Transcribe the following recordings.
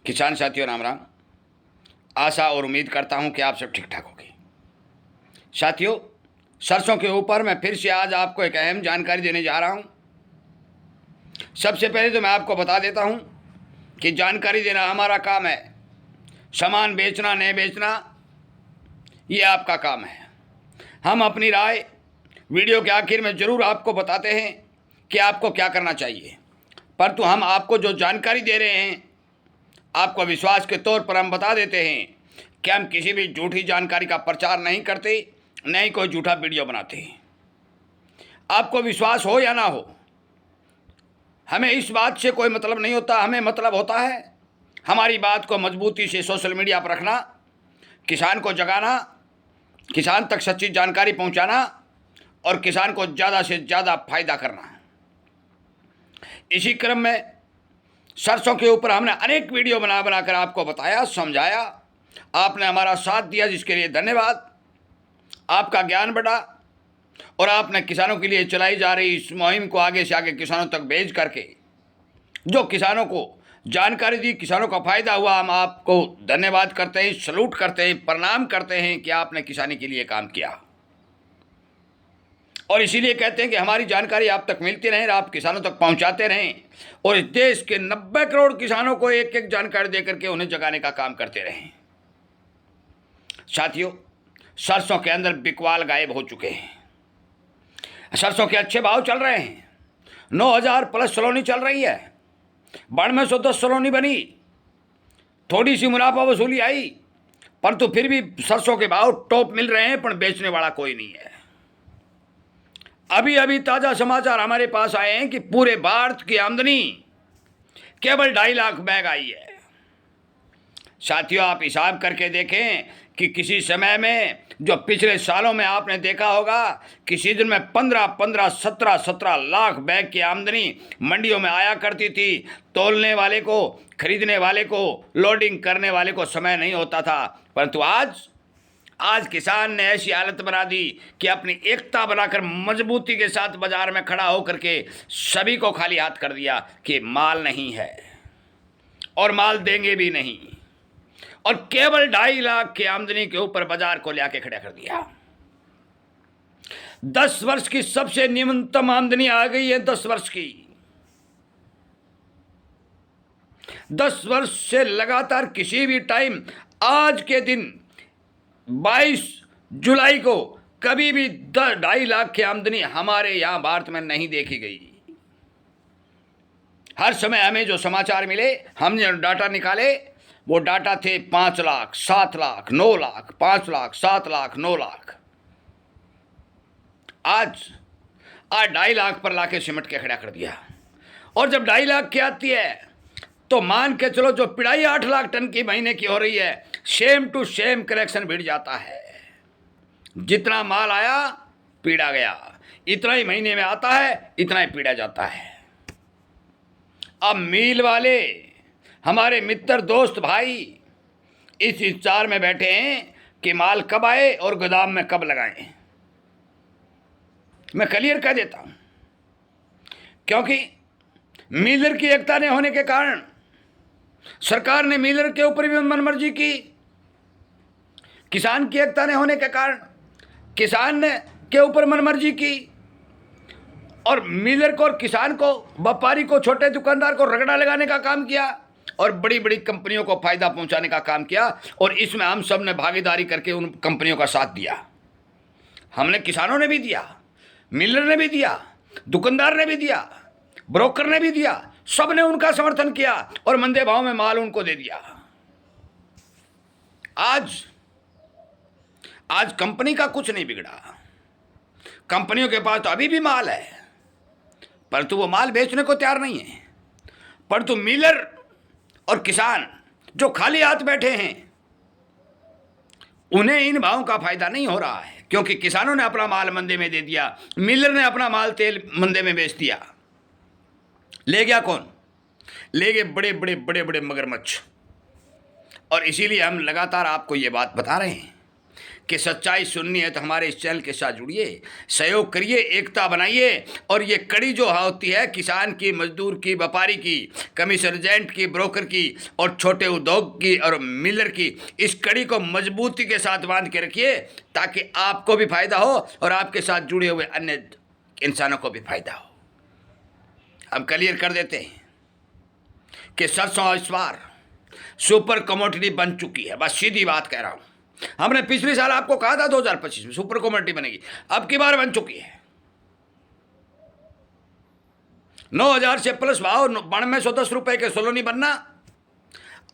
किसान साथियों राम राम। आशा और उम्मीद करता हूं कि आप सब ठीक ठाक होंगे। साथियों, सरसों के ऊपर मैं फिर से आज आपको एक अहम जानकारी देने जा रहा हूं। सबसे पहले तो मैं आपको बता देता हूं कि जानकारी देना हमारा काम है, सामान बेचना नहीं बेचना ये आपका काम है। हम अपनी राय वीडियो के आखिर में ज़रूर आपको बताते हैं कि आपको क्या करना चाहिए, परंतु हम आपको जो जानकारी दे रहे हैं आपको विश्वास के तौर पर हम बता देते हैं कि हम किसी भी झूठी जानकारी का प्रचार नहीं करते, नहीं कोई झूठा वीडियो बनाते हैं। आपको विश्वास हो या ना हो, हमें इस बात से कोई मतलब नहीं होता। हमें मतलब होता है हमारी बात को मजबूती से सोशल मीडिया पर रखना, किसान को जगाना, किसान तक सच्ची जानकारी पहुंचाना और किसान को ज़्यादा से ज़्यादा फायदा करना। इसी क्रम में सरसों के ऊपर हमने अनेक वीडियो बनाकर आपको बताया, समझाया। आपने हमारा साथ दिया, जिसके लिए धन्यवाद। आपका ज्ञान बढ़ा और आपने किसानों के लिए चलाई जा रही इस मुहिम को आगे से आगे किसानों तक भेज करके जो किसानों को जानकारी दी, किसानों का फायदा हुआ। हम आपको धन्यवाद करते हैं, सलूट करते हैं, प्रणाम करते हैं कि आपने किसानी के लिए काम किया। और इसीलिए कहते हैं कि हमारी जानकारी आप तक मिलती रहे, आप किसानों तक पहुंचाते रहें और इस देश के 90 करोड़ किसानों को एक एक जानकारी देकर के उन्हें जगाने का काम करते रहें। साथियों, सरसों के अंदर बिकवाल गायब हो चुके हैं। सरसों के अच्छे भाव चल रहे हैं, 9,000 प्लस सलोनी चल रही है, 9210 सलोनी बनी, थोड़ी सी मुनाफा वसूली आई, परंतु फिर भी सरसों के भाव टॉप मिल रहे हैं, पर बेचने वाला कोई नहीं है। अभी अभी ताज़ा समाचार हमारे पास आए हैं कि पूरे भारत की आमदनी केवल 2.5 लाख बैग आई है। साथियों, आप हिसाब करके देखें कि किसी समय में जो पिछले सालों में आपने देखा होगा कि सीजन में 15 17 लाख बैग की आमदनी मंडियों में आया करती थी। तोलने वाले को, खरीदने वाले को, लोडिंग करने वाले को समय नहीं होता था, परंतु आज किसान ने ऐसी हालत बना दी कि अपनी एकता बनाकर मजबूती के साथ बाजार में खड़ा होकर के सभी को खाली हाथ कर दिया कि माल नहीं है और माल देंगे भी नहीं, और केवल 2.5 लाख की आमदनी के ऊपर बाजार को लेके खड़ा कर दिया। 10 वर्ष की सबसे न्यूनतम आमदनी आ गई है। 10 वर्ष की, 10 वर्ष से लगातार किसी भी टाइम, आज के दिन 22 जुलाई को कभी भी 2.5 लाख की आमदनी हमारे यहां भारत में नहीं देखी गई। हर समय हमें जो समाचार मिले, हमने डाटा निकाले, वो डाटा थे 5 लाख, 7 लाख, 9 लाख, 5 लाख, 7 लाख, 9 लाख। आज 2.5 लाख पर लाके सिमट के खड़ा कर दिया। और जब 2.5 लाख की आती है तो मान के चलो जो पिड़ाई 8 लाख टन की महीने की हो रही है, सेम टू सेम कलेक्शन भिड़ जाता है। जितना माल आया पीड़ा गया, इतना ही महीने में आता है, इतना ही पीड़ा जाता है। अब मिल वाले हमारे मित्र, दोस्त, भाई इस इंतजार में बैठे हैं कि माल कब आए और गोदाम में कब लगाएं। मैं क्लियर कह देता हूं, क्योंकि मिलर की एकता ने होने के कारण सरकार ने मिलर के ऊपर भी मनमर्जी की, किसान की एकता ने होने के कारण किसान ने के ऊपर मनमर्जी की, और मिलर को और किसान को, व्यापारी को, छोटे दुकानदार को रगड़ा लगाने का काम किया और बड़ी बड़ी कंपनियों को फायदा पहुंचाने का काम किया। और इसमें हम सब ने भागीदारी करके उन कंपनियों का साथ दिया। हमने, किसानों ने भी दिया, मिलर ने भी दिया, दुकानदार ने भी दिया, ब्रोकर ने भी दिया, सब ने उनका समर्थन किया और मंदे भाव में माल उनको दे दिया। आज कंपनी का कुछ नहीं बिगड़ा। कंपनियों के पास तो अभी भी माल है, परंतु वो माल बेचने को तैयार नहीं है। परंतु मिलर और किसान जो खाली हाथ बैठे हैं, उन्हें इन भावों का फायदा नहीं हो रहा है, क्योंकि किसानों ने अपना माल मंदे में दे दिया, मिलर ने अपना माल तेल मंदे में बेच दिया। ले गया कौन? ले गए बड़े बड़े मगरमच्छ। और इसीलिए हम लगातार आपको ये बात बता रहे हैं कि सच्चाई सुननी है तो हमारे इस चैनल के साथ जुड़िए, सहयोग करिए, एकता बनाइए। और ये कड़ी जो होती है किसान की, मजदूर की, व्यापारी की, कमीशन एजेंट की, ब्रोकर की और छोटे उद्योग की और मिलर की, इस कड़ी को मजबूती के साथ बांध के रखिए ताकि आपको भी फायदा हो और आपके साथ जुड़े हुए अन्य इंसानों को भी फायदा हो। हम क्लियर कर देते हैं कि सरसों इस बार सुपर कमोडिटी बन चुकी है। बस सीधी बात कह रहा हूं। हमने पिछले साल आपको कहा था 2025 में सुपर कमोडिटी बनेगी, अब की बार बन चुकी है। 9,000 से प्लस भाव, 9210 रुपए के सलोनी बनना,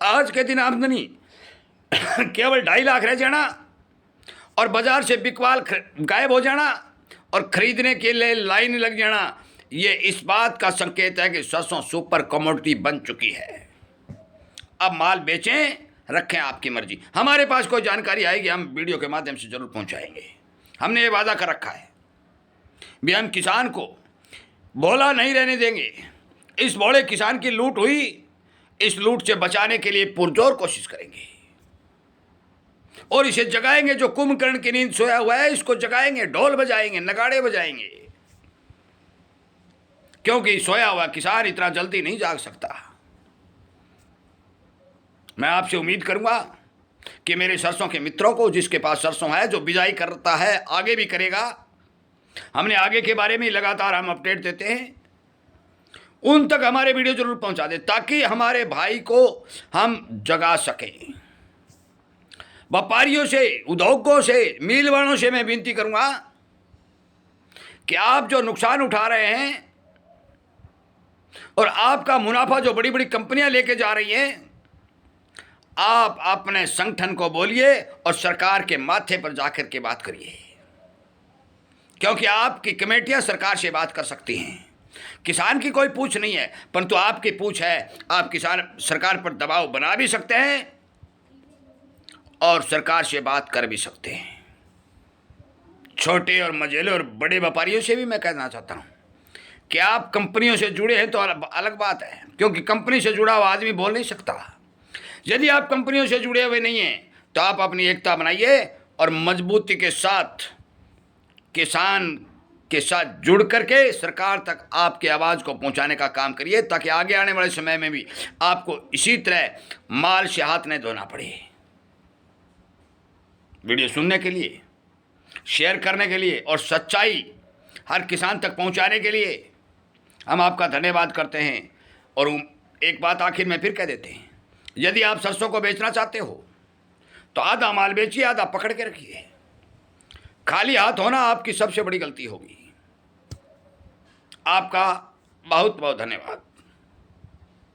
आज के दिन आमदनी केवल 2.5 लाख रह जाना और बाजार से बिकवाल गायब हो जाना और खरीदने के लिए लाइन लग जाना, ये इस बात का संकेत है कि सरसों सुपर कमोडिटी बन चुकी है। अब माल बेचें, रखें, आपकी मर्जी। हमारे पास कोई जानकारी आएगी हम वीडियो के माध्यम से जरूर पहुंचाएंगे। हमने ये वादा कर रखा है भी हम किसान को भोला नहीं रहने देंगे। इस भोले किसान की लूट हुई, इस लूट से बचाने के लिए पुरजोर कोशिश करेंगे और इसे जगाएंगे। जो कुंभकर्ण की नींद सोया हुआ है इसको जगाएंगे, ढोल बजाएंगे, नगाड़े बजाएंगे, क्योंकि सोया हुआ किसान इतना जल्दी नहीं जाग सकता। मैं आपसे उम्मीद करूंगा कि मेरे सरसों के मित्रों को, जिसके पास सरसों है, जो बिजाई करता है, आगे भी करेगा, हमने आगे के बारे में लगातार हम अपडेट देते हैं, उन तक हमारे वीडियो जरूर पहुंचा दें ताकि हमारे भाई को हम जगा सकें। व्यापारियों से, उद्योगों से, मिल वालों से मैं विनती करूंगा कि आप जो नुकसान उठा रहे हैं और आपका मुनाफा जो बड़ी बड़ी कंपनियां लेके जा रही हैं, आप अपने संगठन को बोलिए और सरकार के माथे पर जाकर के बात करिए, क्योंकि आपकी कमेटियां सरकार से बात कर सकती हैं। किसान की कोई पूछ नहीं है, परंतु आपकी पूछ है। आप किसान सरकार पर दबाव बना भी सकते हैं और सरकार से बात कर भी सकते हैं। छोटे और मझोले और बड़े व्यापारियों से भी मैं कहना चाहता हूं कि आप कंपनियों से जुड़े हैं तो अलग बात है, क्योंकि कंपनी से जुड़ा हुआ आदमी बोल नहीं सकता। यदि आप कंपनियों से जुड़े हुए नहीं हैं तो आप अपनी एकता बनाइए और मजबूती के साथ किसान के साथ जुड़ करके सरकार तक आपकी आवाज़ को पहुंचाने का काम करिए, ताकि आगे आने वाले समय में भी आपको इसी तरह माल से हाथ नहीं धोना पड़े। वीडियो सुनने के लिए, शेयर करने के लिए और सच्चाई हर किसान तक पहुंचाने के लिए हम आपका धन्यवाद करते हैं। और एक बात आखिर में फिर कह देते हैं, यदि आप सरसों को बेचना चाहते हो तो आधा माल बेचिए, आधा पकड़ के रखिए। खाली हाथ होना आपकी सबसे बड़ी गलती होगी। आपका बहुत बहुत धन्यवाद।